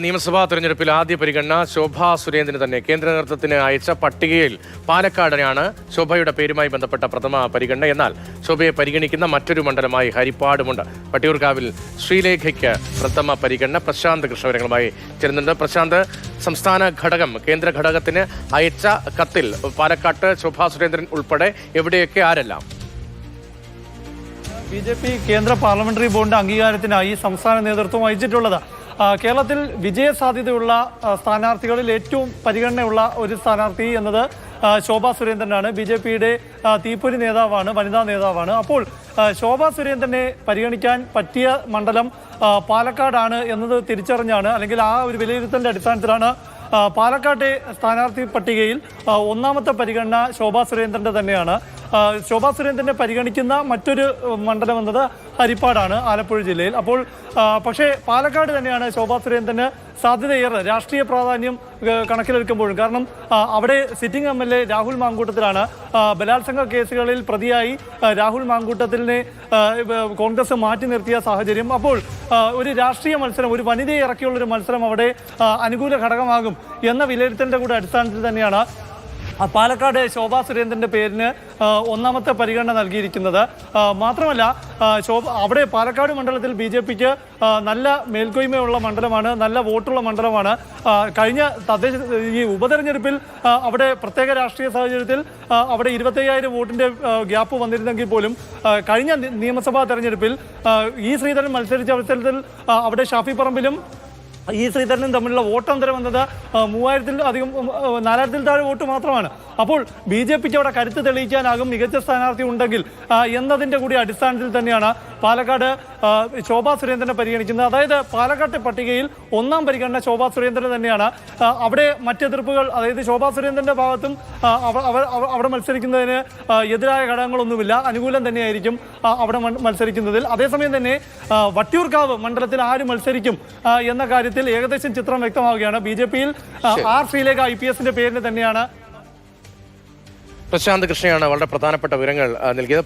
നിയമസഭാ തെരഞ്ഞെടുപ്പിൽ ആദ്യ പരിഗണന ശോഭാ സുരേന്ദ്രന് തന്നെ കേന്ദ്ര നേതൃത്വത്തിന് അയച്ച പട്ടികയിൽ പാലക്കാടിനാണ് ശോഭയുടെ പേരുമായി ബന്ധപ്പെട്ട പ്രഥമ പരിഗണന. എന്നാൽ ശോഭയെ പരിഗണിക്കുന്ന മറ്റൊരു മണ്ഡലമായി ഹരിപ്പാടുമുണ്ട്. വട്ടിയൂർക്കാവിൽ ശ്രീലേഖയ്ക്ക് പ്രഥമ പരിഗണന. പ്രശാന്ത് കൃഷ്ണവിവരങ്ങളുമായി ചേരുന്നുണ്ട്. പ്രശാന്ത്, സംസ്ഥാന ഘടകം കേന്ദ്ര ഘടകത്തിന് അയച്ച കത്തിൽ പാലക്കാട്ട് ശോഭാ സുരേന്ദ്രൻ ഉൾപ്പെടെ എവിടെയൊക്കെ ആരെല്ലാം? BJP കേന്ദ്ര പാർലമെന്ററി ബോർഡിന്റെ അംഗീകാരത്തിനായി സംസ്ഥാന നേതൃത്വം അയച്ചിട്ടുള്ളത്. കേരളത്തിൽ വിജയസാധ്യതയുള്ള സ്ഥാനാർത്ഥികളിൽ ഏറ്റവും പരിഗണനയുള്ള ഒരു സ്ഥാനാർത്ഥി എന്നത് ശോഭാ സുരേന്ദ്രനാണ്. BJPയുടെ തീപ്പൊരി നേതാവാണ്, വനിതാ നേതാവാണ്. അപ്പോൾ ശോഭാ സുരേന്ദ്രനെ പരിഗണിക്കാൻ പറ്റിയ മണ്ഡലം പാലക്കാടാണ് എന്നത് തിരിച്ചറിഞ്ഞാണ്, അല്ലെങ്കിൽ ആ ഒരു വിലയിരുത്തലിന്റെ അടിസ്ഥാനത്തിലാണ് പാലക്കാട്ടെ സ്ഥാനാർത്ഥി പട്ടികയിൽ ഒന്നാമത്തെ പരിഗണന ശോഭാ സുരേന്ദ്രന്റെ തന്നെയാണ്. ശോഭാ സുരേന്ദ്രനെ പരിഗണിക്കുന്ന മറ്റൊരു മണ്ഡലം എന്നത് ഹരിപ്പാടാണ്, ആലപ്പുഴ ജില്ലയിൽ. അപ്പോൾ പക്ഷേ പാലക്കാട് തന്നെയാണ് ശോഭാ സുരേന്ദ്രന് സാധ്യതയേറെ, രാഷ്ട്രീയ പ്രാധാന്യം കണക്കിലെടുക്കുമ്പോഴും. കാരണം അവിടെ സിറ്റിംഗ് MLA രാഹുൽ മാങ്കൂട്ടത്തിലാണ്. ബലാത്സംഗ കേസുകളിൽ പ്രതിയായി രാഹുൽ മാങ്കൂട്ടത്തിനെ കോൺഗ്രസ് മാറ്റി നിർത്തിയ സാഹചര്യം. അപ്പോൾ ഒരു രാഷ്ട്രീയ മത്സരം, ഒരു വനിതയെ ഇറക്കിയുള്ളൊരു മത്സരം അവിടെ അനുകൂല ഘടകമാകും എന്ന വിലയിരുത്തലിന്റെ കൂടെ അടിസ്ഥാനത്തിൽ തന്നെയാണ് പാലക്കാട് ശോഭാ സുരേന്ദ്രന്റെ പേരിന് ഒന്നാമത്തെ പരിഗണന നൽകിയിരിക്കുന്നത്. മാത്രമല്ല അവിടെ പാലക്കാട് മണ്ഡലത്തിൽ BJPക്ക് നല്ല മേൽക്കോയ്മയുള്ള മണ്ഡലമാണ്, നല്ല വോട്ടുള്ള മണ്ഡലമാണ്. കഴിഞ്ഞ ഈ ഉപതെരഞ്ഞെടുപ്പിൽ അവിടെ പ്രത്യേക രാഷ്ട്രീയ സാഹചര്യത്തിൽ അവിടെ 25,000 വോട്ടിന്റെ ഗ്യാപ്പ് വന്നിരുന്നെങ്കിൽ പോലും കഴിഞ്ഞ നിയമസഭാ തെരഞ്ഞെടുപ്പിൽ ശ്രീധരൻ മത്സരിച്ച അവസരത്തിൽ അവിടെ ഷാഫി പറമ്പിലും ശ്രീധരനും തമ്മിലുള്ള വോട്ടന്തരം എന്നത് 4,000-ൽ താഴെ വോട്ട് മാത്രമാണ്. അപ്പോൾ BJPക്ക് അവിടെ കരുത്ത് തെളിയിക്കാനാകും മികച്ച സ്ഥാനാർത്ഥി ഉണ്ടെങ്കിൽ എന്നതിൻ്റെ കൂടി അടിസ്ഥാനത്തിൽ തന്നെയാണ് പാലക്കാട് ശോഭാ സുരേന്ദ്രനെ പരിഗണിക്കുന്നത്. അതായത് പാലക്കാട്ടെ പട്ടികയിൽ ഒന്നാം പരിഗണന ശോഭാ സുരേന്ദ്രൻ തന്നെയാണ്. അവിടെ മറ്റെതിർപ്പുകൾ, അതായത് ശോഭാ സുരേന്ദ്രന്റെ ഭാഗത്തും അവിടെ മത്സരിക്കുന്നതിന് എതിരായ ഘടകങ്ങളൊന്നുമില്ല, അനുകൂലം തന്നെയായിരിക്കും അവിടെ മത്സരിക്കുന്നതിൽ. അതേസമയം തന്നെ വട്ടിയൂർക്കാവ് മണ്ഡലത്തിൽ ആര് മത്സരിക്കും എന്ന കാര്യത്തിൽ ഏകദേശം ചിത്രം വ്യക്തമാവുകയാണ്. BJPയിൽ ശ്രീലേഖ IPSന്റെ പേരിന് തന്നെയാണ്. പ്രശാന്ത് കൃഷ്ണയാണ് വളരെ പ്രധാനപ്പെട്ട വിവരങ്ങൾ നൽകിയത്.